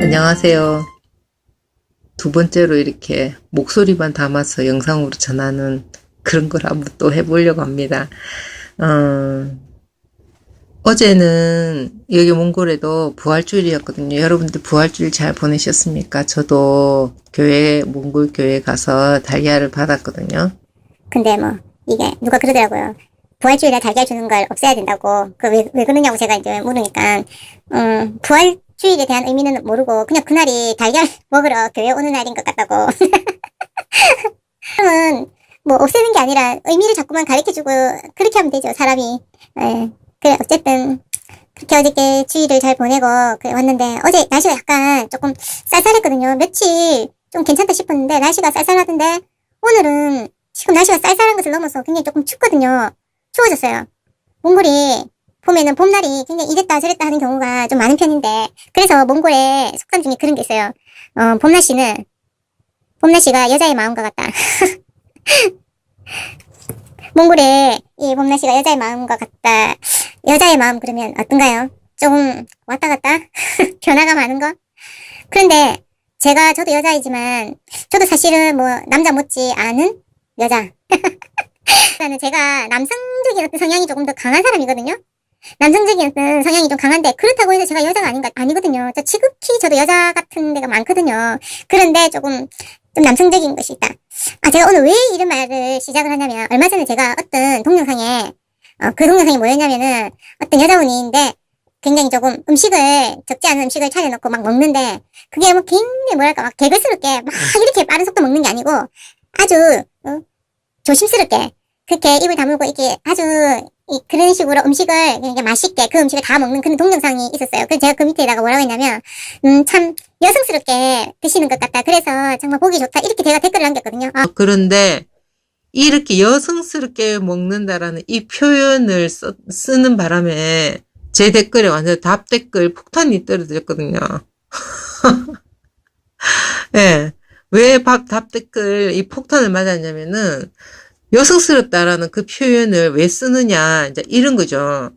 안녕하세요. 두 번째로 이렇게 목소리만 담아서 영상으로 전하는 그런 걸 한번 또 해보려고 합니다. 어제는 여기 몽골에도 부활주일이었거든요. 여러분들 부활주일 잘 보내셨습니까? 저도 몽골 교회 가서 달걀을 받았거든요. 근데 뭐 이게 누가 그러더라고요. 부활주일에 달걀 주는 걸 없애야 된다고. 왜 그러냐고 제가 이제 물으니까 부활주일에 대한 의미는 모르고 그냥 그날이 달걀 먹으러 교회 오는 날인 것 같다고. 그러면 뭐 없애는 게 아니라 의미를 자꾸만 가르쳐주고 그렇게 하면 되죠, 사람이. 네. 그래 어쨌든 그렇게 어저께 주일을 잘 보내고 그래 왔는데 어제 날씨가 약간 조금 쌀쌀했거든요. 며칠 좀 괜찮다 싶었는데 날씨가 쌀쌀하던데 오늘은 지금 날씨가 쌀쌀한 것을 넘어서 굉장히 조금 춥거든요. 추워졌어요. 몽골이 보면은 봄날이 굉장히 이랬다 저랬다 하는 경우가 좀 많은 편인데 그래서 몽골의 속담 중에 그런 게 있어요. 봄날씨가 여자의 마음과 같다. 몽골의 이 봄날씨가 여자의 마음과 같다. 여자의 마음 그러면 어떤가요? 좀 왔다 갔다? 변화가 많은 거? 그런데 저도 여자이지만 저도 사실은 뭐 남자 못지 않은 여자. 일단은 제가 남성적인 어떤 성향이 조금 더 강한 사람이거든요. 남성적인 어떤 성향이 좀 강한데 그렇다고 해서 제가 여자가 아니거든요. 지극히 저도 여자 같은 데가 많거든요. 그런데 좀 남성적인 것이 있다. 제가 오늘 왜 이런 말을 시작을 하냐면 얼마 전에 제가 어떤 동영상에 그 동영상이 뭐였냐면은 어떤 여자분인데 굉장히 조금 적지 않은 음식을 차려놓고 막 먹는데 그게 뭐 굉장히 뭐랄까 막 개그스럽게 막 이렇게 빠른 속도 먹는 게 아니고 아주 조심스럽게 그렇게 입을 다물고 이렇게 아주 그런 식으로 음식을 그냥 맛있게 그 음식을 다 먹는 그런 동영상이 있었어요. 그래서 제가 그 밑에다가 뭐라고 했냐면 참 여성스럽게 드시는 것 같다. 그래서 정말 보기 좋다. 이렇게 제가 댓글을 남겼거든요. 그런데 이렇게 여성스럽게 먹는다라는 이 표현을 쓰는 바람에 제 댓글에 완전 답 댓글 폭탄이 떨어졌거든요. 네. 왜 답 댓글 이 폭탄을 맞았냐면은 여성스럽다라는 그 표현을 왜 쓰느냐 이제 이런 거죠.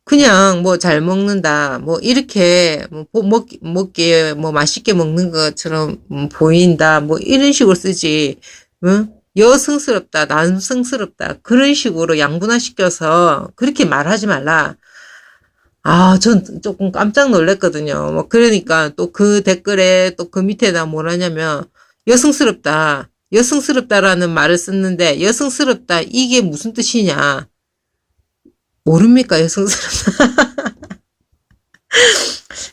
그냥 뭐 잘 먹는다 뭐 이렇게 뭐 먹기에 뭐 맛있게 먹는 것처럼 보인다 뭐 이런 식으로 쓰지. 응? 여성스럽다 남성스럽다 그런 식으로 양분화시켜서 그렇게 말하지 말라. 전 조금 깜짝 놀랐거든요. 뭐 그러니까 또 그 댓글에 또 그 밑에다 뭐라냐면 여성스럽다라는 말을 썼는데 여성스럽다 이게 무슨 뜻이냐 모릅니까? 여성스럽다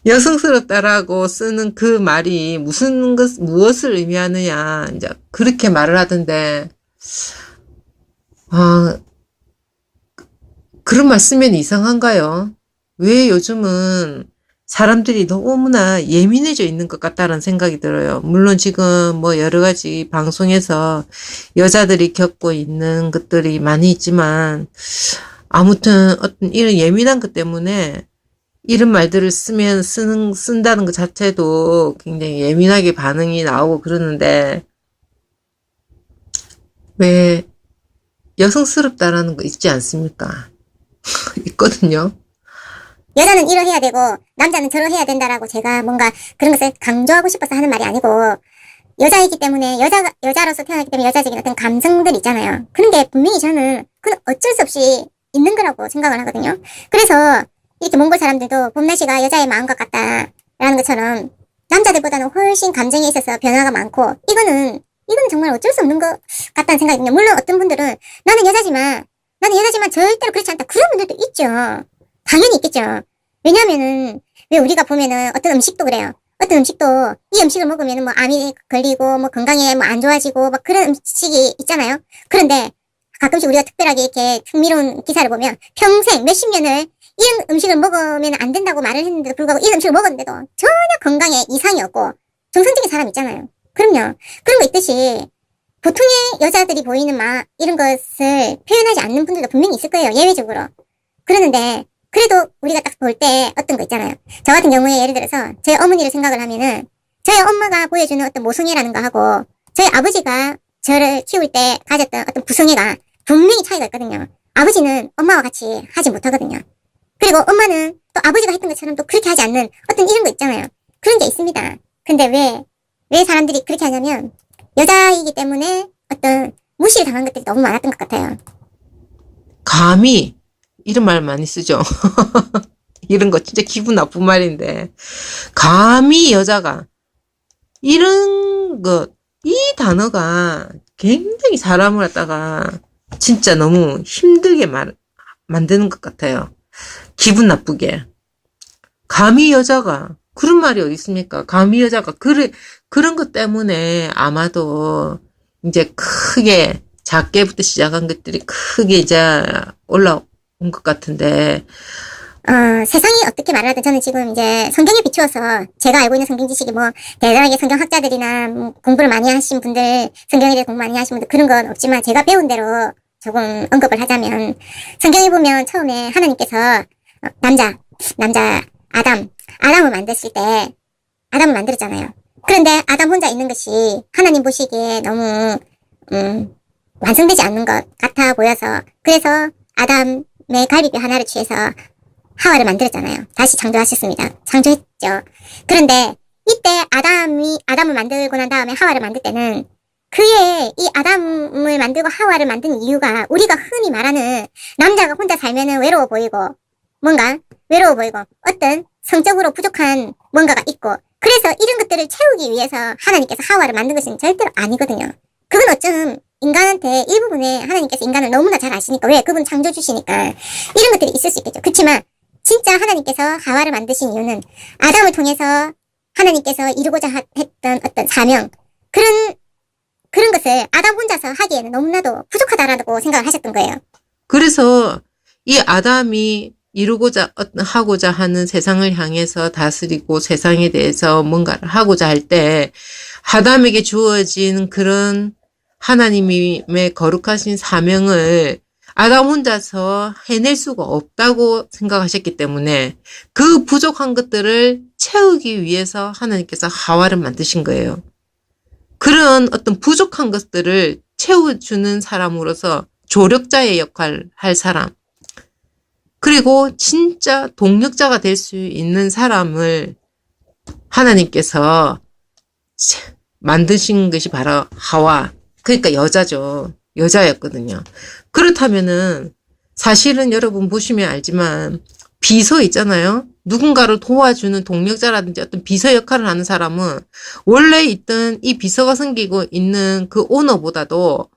여성스럽다라고 쓰는 그 말이 무엇을 의미하느냐 이제 그렇게 말을 하던데 그런 말 쓰면 이상한가요? 왜 요즘은 사람들이 너무나 예민해져 있는 것 같다는 생각이 들어요. 물론 지금 뭐 여러 가지 방송에서 여자들이 겪고 있는 것들이 많이 있지만 아무튼 어떤 이런 예민한 것 때문에 이런 말들을 쓴다는 것 자체도 굉장히 예민하게 반응이 나오고 그러는데 왜 여성스럽다라는 거 있지 않습니까? 있거든요. 여자는 이러해야 되고 남자는 저러해야 된다라고 제가 뭔가 그런 것을 강조하고 싶어서 하는 말이 아니고 여자이기 때문에, 여자로서 태어나기 때문에 여자적인 어떤 감성들 있잖아요. 그런 게 분명히 저는, 그건 어쩔 수 없이 있는 거라고 생각을 하거든요. 그래서, 이렇게 몽골 사람들도 봄날씨가 여자의 마음과 같다라는 것처럼, 남자들보다는 훨씬 감정에 있어서 변화가 많고, 이거는 정말 어쩔 수 없는 것 같다는 생각이거든요. 물론 어떤 분들은, 나는 여자지만 절대로 그렇지 않다. 그런 분들도 있죠. 당연히 있겠죠. 왜냐면은, 왜 우리가 보면은 어떤 음식도 그래요. 어떤 음식도 이 음식을 먹으면 뭐 암이 걸리고 뭐 건강에 뭐 안 좋아지고 막 그런 음식이 있잖아요. 그런데 가끔씩 우리가 특별하게 이렇게 흥미로운 기사를 보면 평생 몇십 년을 이런 음식을 먹으면 안 된다고 말을 했는데도 불구하고 이 음식을 먹었는데도 전혀 건강에 이상이 없고 정상적인 사람 있잖아요. 그럼요. 그런 거 있듯이 보통의 여자들이 보이는 이런 것을 표현하지 않는 분들도 분명히 있을 거예요. 예외적으로. 그러는데 그래도 우리가 딱 볼 때 어떤 거 있잖아요. 저 같은 경우에 예를 들어서 제 어머니를 생각을 하면은 저희 엄마가 보여주는 어떤 모성애라는 거 하고 저희 아버지가 저를 키울 때 가졌던 어떤 부성애가 분명히 차이가 있거든요. 아버지는 엄마와 같이 하지 못하거든요. 그리고 엄마는 또 아버지가 했던 것처럼 또 그렇게 하지 않는 어떤 이런 거 있잖아요. 그런 게 있습니다. 근데 왜 사람들이 그렇게 하냐면 여자이기 때문에 어떤 무시를 당한 것들이 너무 많았던 것 같아요. 감히 이런 말 많이 쓰죠. 이런 거 진짜 기분 나쁜 말인데 감히 여자가 이런 것, 이 단어가 굉장히 사람을 갖다가 진짜 너무 힘들게 만드는 것 같아요. 기분 나쁘게. 감히 여자가 그런 말이 어디 있습니까? 감히 여자가 그런 것 때문에 아마도 이제 크게 작게부터 시작한 것들이 크게 이제 올라온 것 같은데 세상이 어떻게 말을 하든 저는 지금 이제 성경에 비추어서 제가 알고 있는 성경 지식이 뭐 대단하게 성경학자들이나 뭐 공부를 많이 하신 분들, 성경에 대해 공부 많이 하신 분들 그런 건 없지만 제가 배운 대로 조금 언급을 하자면 성경에 보면 처음에 하나님께서 남자 아담을 만드실 때 아담을 만들었잖아요. 그런데 아담 혼자 있는 것이 하나님 보시기에 너무 완성되지 않는 것 같아 보여서 그래서 아담의 갈비뼈 하나를 취해서 하와를 만들었잖아요. 다시 창조하셨습니다. 창조했죠. 그런데 이때 아담을 만들고 난 다음에 하와를 만들 때는 그의 이 아담을 만들고 하와를 만든 이유가 우리가 흔히 말하는 남자가 혼자 살면은 외로워 보이고 어떤 성적으로 부족한 뭔가가 있고 그래서 이런 것들을 채우기 위해서 하나님께서 하와를 만든 것은 절대로 아니거든요. 그건 어쩜 인간한테 일부분에 하나님께서 인간을 너무나 잘 아시니까 왜 그분 창조 주시니까 이런 것들이 있을 수 있겠죠. 그렇지만 진짜 하나님께서 하와를 만드신 이유는 아담을 통해서 하나님께서 이루고자 했던 어떤 사명 그런 것을 아담 혼자서 하기에는 너무나도 부족하다라고 생각을 하셨던 거예요. 그래서 이 아담이 하고자 하는 세상을 향해서 다스리고 세상에 대해서 뭔가를 하고자 할 때 아담에게 주어진 그런 하나님의 거룩하신 사명을 아담 혼자서 해낼 수가 없다고 생각하셨기 때문에 그 부족한 것들을 채우기 위해서 하나님께서 하와를 만드신 거예요. 그런 어떤 부족한 것들을 채워주는 사람으로서 조력자의 역할을 할 사람, 그리고 진짜 동력자가 될 수 있는 사람을 하나님께서 만드신 것이 바로 하와, 그러니까 여자죠. 여자였거든요. 그렇다면은 사실은 여러분 보시면 알지만 비서 있잖아요. 누군가를 도와주는 동력자라든지 어떤 비서 역할을 하는 사람은 원래 있던 이 비서가 섬기고 있는 그 오너보다도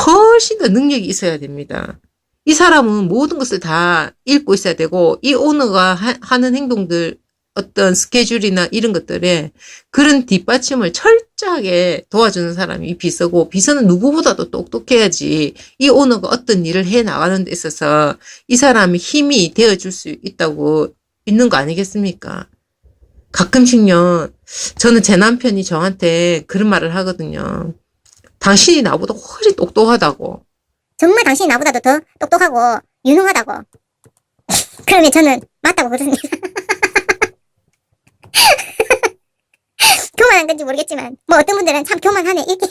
훨씬 더 능력이 있어야 됩니다. 이 사람은 모든 것을 다 읽고 있어야 되고 이 오너가 하는 행동들 어떤 스케줄이나 이런 것들에 그런 뒷받침을 철저하게 도와주는 사람이 이 비서고 비서는 누구보다도 똑똑해야지 이 오너가 어떤 일을 해 나가는 데 있어서 이 사람이 힘이 되어줄 수 있는 거 아니겠습니까? 가끔씩요 저는 제 남편이 저한테 그런 말을 하거든요. 당신이 나보다 훨씬 똑똑하다고. 정말 당신이 나보다도 더 똑똑하고 유능하다고. 그러면 저는 맞다고 그러습니다. 교만한 건지 모르겠지만 뭐 어떤 분들은 참 교만하네 이렇게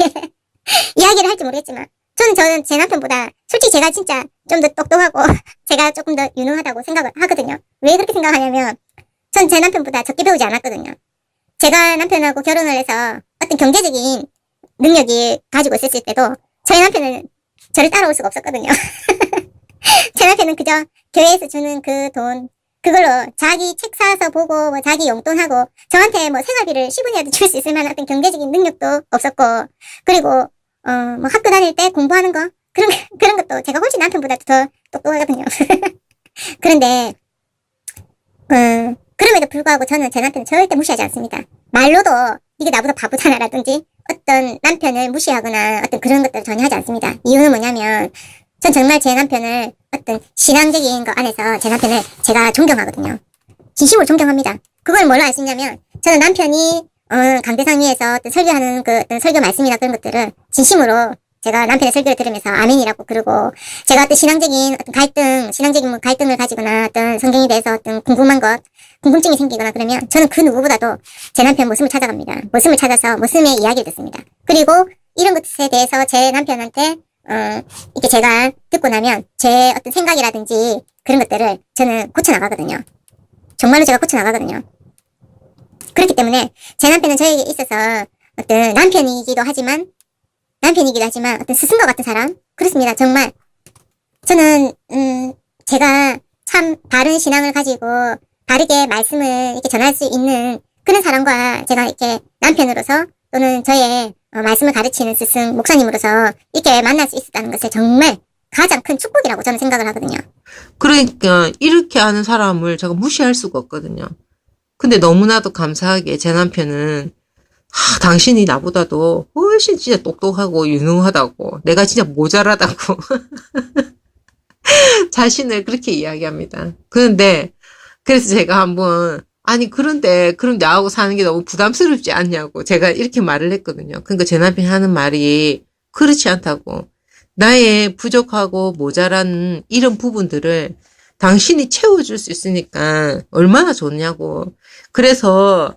이야기를 할지 모르겠지만 저는 제 남편보다 솔직히 제가 진짜 좀 더 똑똑하고 제가 조금 더 유능하다고 생각을 하거든요. 왜 그렇게 생각하냐면 전 제 남편보다 적게 배우지 않았거든요. 제가 남편하고 결혼을 해서 어떤 경제적인 능력이 가지고 있었을 때도 저희 남편은 저를 따라올 수가 없었거든요. 제 남편은 그저 교회에서 주는 그 돈, 그걸로 자기 책 사서 보고, 뭐 자기 용돈하고, 저한테 뭐 생활비를 10원이라도 줄 수 있을 만한 어떤 경제적인 능력도 없었고, 그리고, 뭐 학교 다닐 때 공부하는 거, 그런 것도 제가 훨씬 남편보다 더 똑똑하거든요. 그런데, 그럼에도 불구하고 저는 제 남편을 절대 무시하지 않습니다. 말로도, 이게 나보다 바보잖아라든지, 어떤 남편을 무시하거나 어떤 그런 것들을 전혀 하지 않습니다. 이유는 뭐냐면, 전 정말 제 남편을 어떤 신앙적인 거 안에서 제 남편을 제가 존경하거든요. 진심으로 존경합니다. 그걸 뭘로 알 수 있냐면, 저는 남편이, 강대상위에서 어떤 설교하는 그 어떤 설교 말씀이나 그런 것들을 진심으로 제가 남편의 설교를 들으면서 아멘이라고 그러고, 제가 어떤 신앙적인 어떤 갈등, 신앙적인 뭐 갈등을 가지거나 어떤 성경에 대해서 어떤 궁금한 것, 궁금증이 생기거나 그러면 저는 그 누구보다도 제 남편 모습을 찾아갑니다. 모습을 찾아서 모습의 이야기를 듣습니다. 그리고 이런 것에 대해서 제 남편한테 이렇게 제가 듣고 나면 제 어떤 생각이라든지 그런 것들을 저는 고쳐나가거든요. 정말로 제가 고쳐나가거든요. 그렇기 때문에 제 남편은 저에게 있어서 어떤 남편이기도 하지만 어떤 스승과 같은 사람? 그렇습니다. 정말. 저는, 제가 참 바른 신앙을 가지고 바르게 말씀을 이렇게 전할 수 있는 그런 사람과 제가 이렇게 남편으로서 또는 저의 말씀을 가르치는 스승, 목사님으로서 이렇게 만날 수 있었다는 것을 정말 가장 큰 축복이라고 저는 생각을 하거든요. 그러니까 이렇게 하는 사람을 제가 무시할 수가 없거든요. 근데 너무나도 감사하게 제 남편은 당신이 나보다도 훨씬 진짜 똑똑하고 유능하다고, 내가 진짜 모자라다고 자신을 그렇게 이야기합니다. 그런데 그래서 제가 한번 그런데 그럼 나하고 사는 게 너무 부담스럽지 않냐고 제가 이렇게 말을 했거든요. 그러니까 제 남편이 하는 말이 그렇지 않다고, 나의 부족하고 모자란 이런 부분들을 당신이 채워줄 수 있으니까 얼마나 좋냐고. 그래서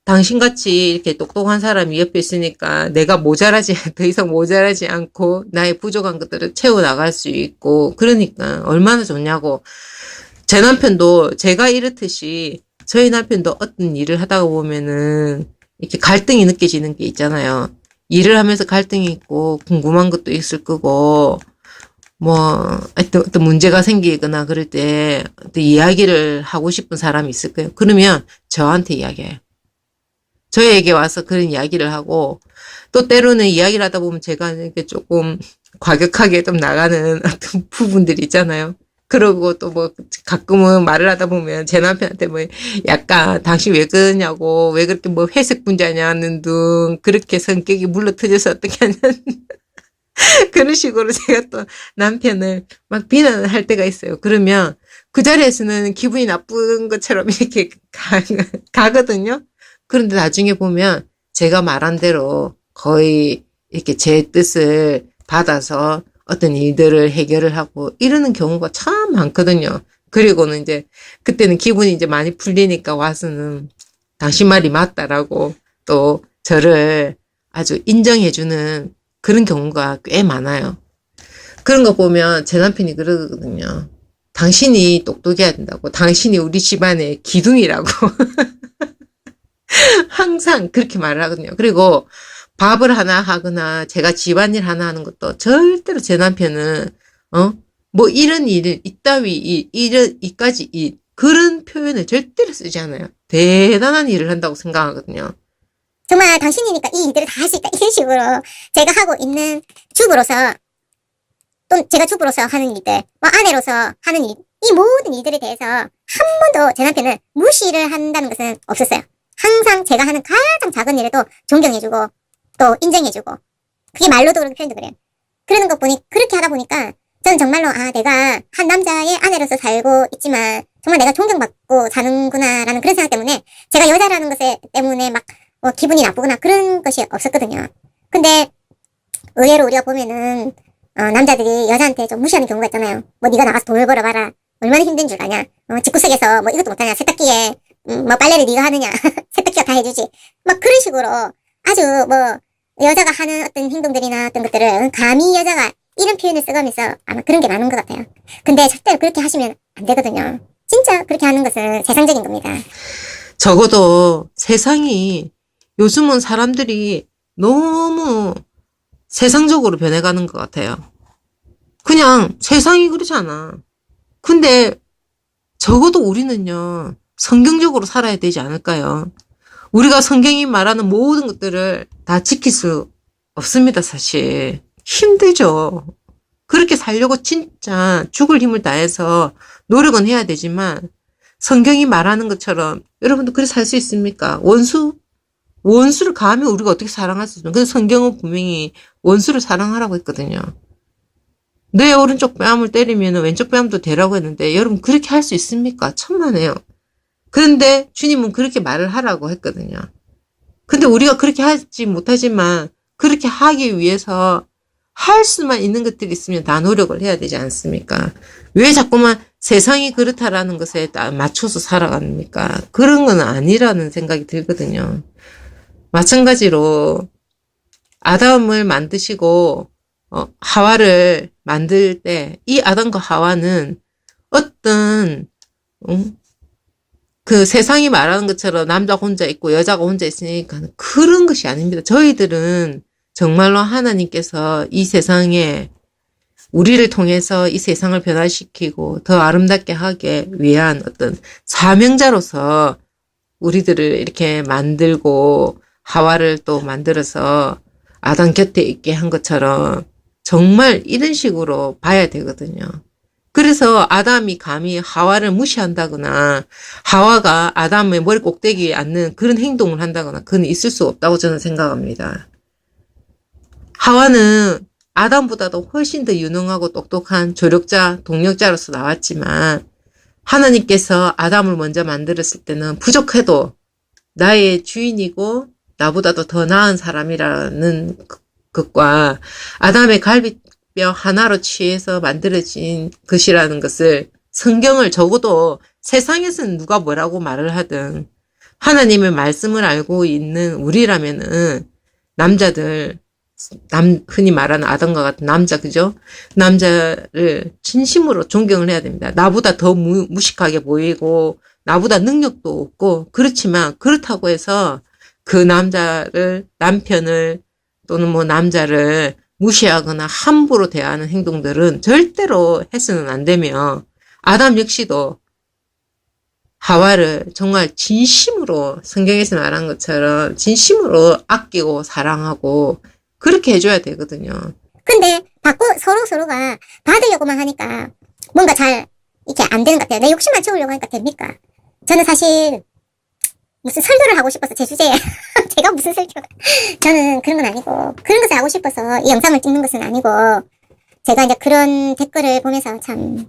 당신같이 이렇게 똑똑한 사람이 옆에 있으니까 내가 더 이상 모자라지 않고 나의 부족한 것들을 채워나갈 수 있고, 그러니까 얼마나 좋냐고. 제 남편도 제가 이렇듯이 저희 남편도 어떤 일을 하다가 보면은 이렇게 갈등이 느껴지는 게 있잖아요. 일을 하면서 갈등이 있고 궁금한 것도 있을 거고, 뭐 어떤 문제가 생기거나 그럴 때 어떤 이야기를 하고 싶은 사람이 있을 거예요. 그러면 저한테 이야기해요. 저에게 와서 그런 이야기를 하고, 또 때로는 이야기를 하다 보면 제가 이렇게 조금 과격하게 좀 나가는 어떤 부분들이 있잖아요. 그러고 또 뭐 가끔은 말을 하다 보면 제 남편한테 뭐 약간 당신 왜 그러냐고, 왜 그렇게 뭐 회색 분자냐는 등 그렇게 성격이 물러터져서 어떻게 하냐는 그런 식으로 제가 또 남편을 막 비난을 할 때가 있어요. 그러면 그 자리에서는 기분이 나쁜 것처럼 이렇게 가거든요. 그런데 나중에 보면 제가 말한 대로 거의 이렇게 제 뜻을 받아서 어떤 일들을 해결을 하고 이러는 경우가 참 많거든요. 그리고는 이제 그때는 기분이 이제 많이 풀리니까 와서는 당신 말이 맞다라고 또 저를 아주 인정해주는 그런 경우가 꽤 많아요. 그런 거 보면 제 남편이 그러거든요. 당신이 똑똑해야 된다고. 당신이 우리 집안의 기둥이라고. 항상 그렇게 말을 하거든요. 그리고 밥을 하나 하거나 제가 집안일 하나 하는 것도 절대로 제 남편은 뭐 이런 일, 이따위 일, 이까지 일, 그런 표현을 절대로 쓰지 않아요. 대단한 일을 한다고 생각하거든요. 정말 당신이니까 이 일들을 다 할 수 있다. 이런 식으로 제가 하고 있는 주부로서, 또 제가 주부로서 하는 일들, 뭐 아내로서 하는 일, 이 모든 일들에 대해서 한 번도 제 남편은 무시를 한다는 것은 없었어요. 항상 제가 하는 가장 작은 일에도 존경해주고 또 인정해주고, 그게 말로도 그렇게 표현도 그래요. 그러는 것 보니, 그렇게 하다 보니까 저는 정말로 내가 한 남자의 아내로서 살고 있지만 정말 내가 존경받고 사는구나라는 그런 생각 때문에 제가 여자라는 것 때문에 막 기분이 나쁘거나 그런 것이 없었거든요. 근데 의외로 우리가 보면은 남자들이 여자한테 좀 무시하는 경우가 있잖아요. 뭐 네가 나가서 돈을 벌어봐라, 얼마나 힘든 줄 아냐, 집구석에서 뭐 이것도 못하냐, 세탁기에 뭐 빨래를 네가 하느냐, 세탁기가 다 해주지, 막 그런 식으로 아주 뭐 여자가 하는 어떤 행동들이나 어떤 것들을 감히 여자가 이런 표현을 써가면서 아마 그런 게 많은 것 같아요. 근데 절대로 그렇게 하시면 안 되거든요. 진짜 그렇게 하는 것은 세상적인 겁니다. 적어도 세상이, 요즘은 사람들이 너무 세상적으로 변해가는 것 같아요. 그냥 세상이 그렇잖아. 근데 적어도 우리는요, 성경적으로 살아야 되지 않을까요? 우리가 성경이 말하는 모든 것들을 다 지킬 수 없습니다, 사실. 힘들죠. 그렇게 살려고 진짜 죽을 힘을 다해서 노력은 해야 되지만, 성경이 말하는 것처럼 여러분도 그렇게 살 수 있습니까? 원수를 감히 우리가 어떻게 사랑할 수 있나? 근데 성경은 분명히 원수를 사랑하라고 했거든요. 내 오른쪽 뺨을 때리면 왼쪽 뺨도 대라고 했는데 여러분 그렇게 할 수 있습니까? 천만에요. 그런데 주님은 그렇게 말을 하라고 했거든요. 근데 우리가 그렇게 하지 못하지만 그렇게 하기 위해서 할 수만 있는 것들이 있으면 다 노력을 해야 되지 않습니까? 왜 자꾸만 세상이 그렇다라는 것에 맞춰서 살아갑니까? 그런 건 아니라는 생각이 들거든요. 마찬가지로 아담을 만드시고 하와를 만들 때 이 아담과 하와는 어떤 그 세상이 말하는 것처럼 남자가 혼자 있고 여자가 혼자 있으니까 그런 것이 아닙니다. 저희들은 정말로 하나님께서 이 세상에 우리를 통해서 이 세상을 변화시키고 더 아름답게 하기 위한 어떤 사명자로서 우리들을 이렇게 만들고 하와를 또 만들어서 아담 곁에 있게 한 것처럼 정말 이런 식으로 봐야 되거든요. 그래서 아담이 감히 하와를 무시한다거나 하와가 아담의 머리 꼭대기에 앉는 그런 행동을 한다거나 그건 있을 수 없다고 저는 생각합니다. 하와는 아담보다도 훨씬 더 유능하고 똑똑한 조력자, 동력자로서 나왔지만 하나님께서 아담을 먼저 만들었을 때는 부족해도 나의 주인이고 나보다도 더 나은 사람이라는 것과 아담의 갈비뼈 하나로 취해서 만들어진 것이라는 것을 성경을 적어도 세상에서는 누가 뭐라고 말을 하든 하나님의 말씀을 알고 있는 우리라면은 남자들 흔히 말하는 아담과 같은 남자, 그죠? 남자를 진심으로 존경을 해야 됩니다. 나보다 더 무식하게 보이고, 나보다 능력도 없고, 그렇지만, 그렇다고 해서 그 남편을, 또는 뭐 남자를 무시하거나 함부로 대하는 행동들은 절대로 해서는 안 되며, 아담 역시도 하와를 정말 진심으로, 성경에서 말한 것처럼 진심으로 아끼고 사랑하고, 그렇게 해줘야 되거든요. 근데 서로가 받으려고만 하니까 뭔가 잘 이렇게 안 되는 것 같아요. 내 욕심만 채우려고 하니까 됩니까? 저는 사실 무슨 설교를 하고 싶어서 제 주제에 제가 무슨 설교 저는 그런 건 아니고 그런 것을 하고 싶어서 이 영상을 찍는 것은 아니고 제가 이제 그런 댓글을 보면서 참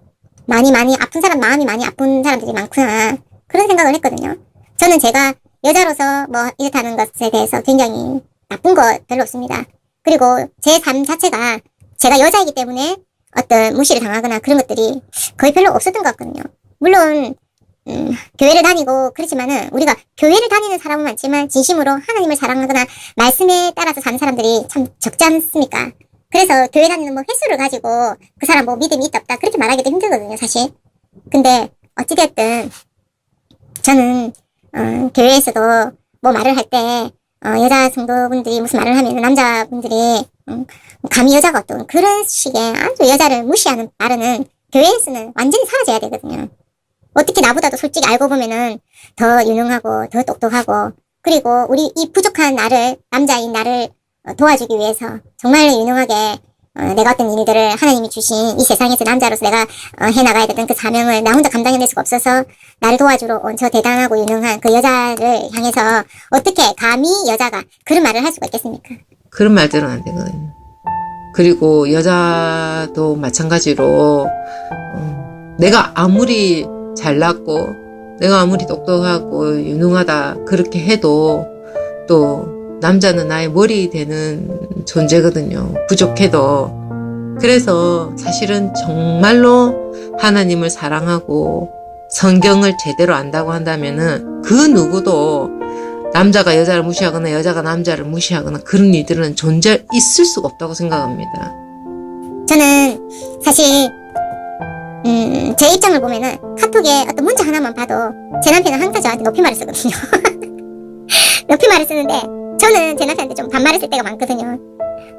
마음이 많이 아픈 사람들이 많구나 그런 생각을 했거든요. 저는 제가 여자로서 뭐 이렇다는 것에 대해서 굉장히 나쁜 거 별로 없습니다. 그리고 제 삶 자체가 제가 여자이기 때문에 어떤 무시를 당하거나 그런 것들이 거의 별로 없었던 것 같거든요. 물론 교회를 다니고 그렇지만은 우리가 교회를 다니는 사람은 많지만 진심으로 하나님을 사랑하거나 말씀에 따라서 사는 사람들이 참 적지 않습니까? 그래서 교회 다니는 뭐 횟수를 가지고 그 사람 뭐 믿음이 있다 없다 그렇게 말하기도 힘들거든요, 사실. 근데 어찌됐든 저는 교회에서도 뭐 말을 할 때 여자 성도분들이 무슨 말을 하면 남자분들이 감히 여자가 어떤 그런 식의 아주 여자를 무시하는 말은 교회에서는 완전히 사라져야 되거든요. 어떻게 나보다도 솔직히 알고 보면은 더 유능하고 더 똑똑하고 그리고 우리 이 부족한 남자인 나를 도와주기 위해서 정말로 유능하게 내가 어떤 일들을 하나님이 주신 이 세상에서 남자로서 내가 해나가야 되던 그 사명을 나 혼자 감당해낼 수가 없어서 나를 도와주러 온 저 대단하고 유능한 그 여자를 향해서 어떻게 감히 여자가 그런 말을 할 수가 있겠습니까? 그런 말들은 안 되거든요. 그리고 여자도 마찬가지로 내가 아무리 잘났고 내가 아무리 똑똑하고 유능하다 그렇게 해도 또 남자는 나의 머리 되는 존재거든요. 부족해도. 그래서 사실은 정말로 하나님을 사랑하고 성경을 제대로 안다고 한다면은 그 누구도 남자가 여자를 무시하거나 여자가 남자를 무시하거나 그런 일들은 있을 수가 없다고 생각합니다. 저는 사실 제 입장을 보면은 카톡에 어떤 문자 하나만 봐도 제 남편은 항상 저한테 높임말을 쓰거든요. 높임말을 쓰는데 저는 제 남편한테 좀 반말했을 때가 많거든요.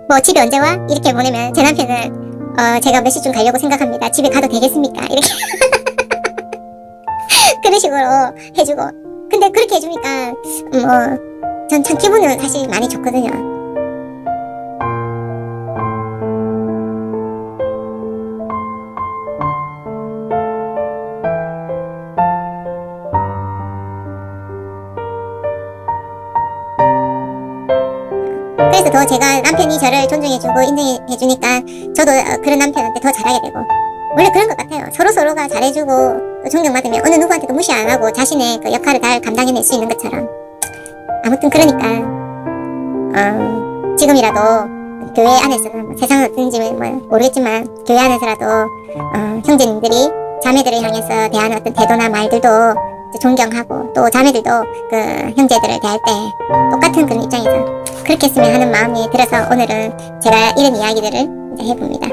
뭐 집에 언제 와? 이렇게 보내면 제 남편은 제가 몇 시쯤 가려고 생각합니다. 집에 가도 되겠습니까? 이렇게 그런 식으로 해주고. 근데 그렇게 해주니까 전 참 기분은 사실 많이 좋거든요. 그래서 더 제가 남편이 저를 존중해주고 인정해주니까 저도 그런 남편한테 더 잘하게 되고. 원래 그런 것 같아요. 서로가 잘해주고 또 존경받으면 어느 누구한테도 무시 안 하고 자신의 그 역할을 잘 감당해낼 수 있는 것처럼. 아무튼 그러니까 지금이라도 교회 안에서는 뭐 세상은 어떤지 모르겠지만 교회 안에서라도 형제님들이 자매들을 향해서 대하는 어떤 태도나 말들도 존경하고 또 자매들도 그 형제들을 대할 때 똑같은 그런 입장에서 그렇게 했으면 하는 마음이 들어서 오늘은 제가 이런 이야기들을 이제 해봅니다.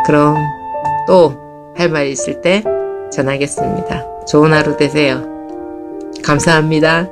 그럼 또 할 말 있을 때 전하겠습니다. 좋은 하루 되세요. 감사합니다.